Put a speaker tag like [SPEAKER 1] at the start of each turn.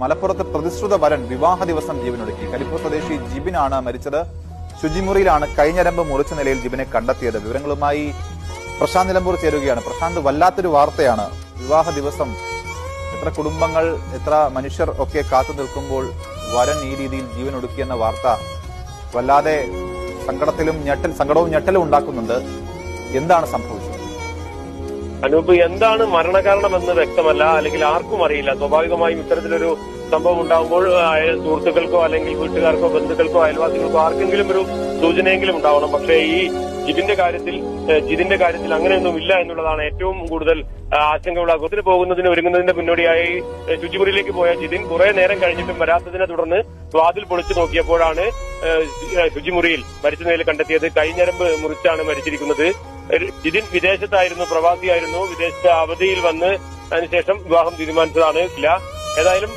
[SPEAKER 1] മലപ്പുറത്ത് പ്രതിശ്രുത വരൻ വിവാഹ ദിവസം ജീവനൊടുക്കി. കരിപ്പൂർ സ്വദേശി ജിബിനാണ് മരിച്ചത്. ശുചിമുറിയിലാണ് കൈഞ്ഞരമ്പ് മുറിച്ച നിലയിൽ ജിബിനെ കണ്ടെത്തിയത്. വിവരങ്ങളുമായി പ്രശാന്ത് നിലമ്പൂർ ചേരുകയാണ്. പ്രശാന്ത്, വല്ലാത്തൊരു വാർത്തയാണ്. വിവാഹ ദിവസം എത്ര കുടുംബങ്ങൾ, എത്ര മനുഷ്യർ ഒക്കെ കാത്തു നിൽക്കുമ്പോൾ വരൻ ഈ രീതിയിൽ ജീവനൊടുക്കിയെന്ന വാർത്ത വല്ലാതെ സങ്കടവും ഞെട്ടലും ഉണ്ടാക്കുന്നുണ്ട്. എന്താണ് സംഭവിച്ചത്?
[SPEAKER 2] അനൂപ്, എന്താണ് മരണകാരണമെന്ന് വ്യക്തമല്ല, അല്ലെങ്കിൽ ആർക്കും അറിയില്ല. സ്വാഭാവികമായും ഇത്തരത്തിലൊരു സംഭവം ഉണ്ടാകുമ്പോൾ സുഹൃത്തുക്കൾക്കോ അല്ലെങ്കിൽ വീട്ടുകാർക്കോ ബന്ധുക്കൾക്കോ അയൽവാസികൾക്കോ ആർക്കെങ്കിലും ഒരു സൂചനയെങ്കിലും ഉണ്ടാവണം. പക്ഷേ ഈ ജിതിന്റെ കാര്യത്തിൽ അങ്ങനെയൊന്നും ഇല്ല എന്നുള്ളതാണ് ഏറ്റവും കൂടുതൽ ആശങ്കയുള്ളതിന് പോകുന്നതിന് ഒരുങ്ങുന്നതിന്റെ മുന്നോടിയായി ശുചിമുറിയിലേക്ക് പോയ ജിതിൻ കുറെ നേരം കഴിഞ്ഞിട്ടും വരാത്തതിനെ തുടർന്ന് വാതിൽ പൊളിച്ചു നോക്കിയപ്പോഴാണ് ശുചിമുറിയിൽ മരിച്ച നിലയിൽ കണ്ടെത്തിയത്. കൈഞ്ഞരമ്പ് മുറിച്ചാണ് മരിച്ചിരിക്കുന്നത്. ജിതിൻ വിദേശത്തായിരുന്നു, പ്രവാസിയായിരുന്നു. വിദേശത്ത് അവധിയിൽ വന്ന് അതിനുശേഷം വിവാഹം തീരുമാനിച്ചതാണ്. ഏതായാലും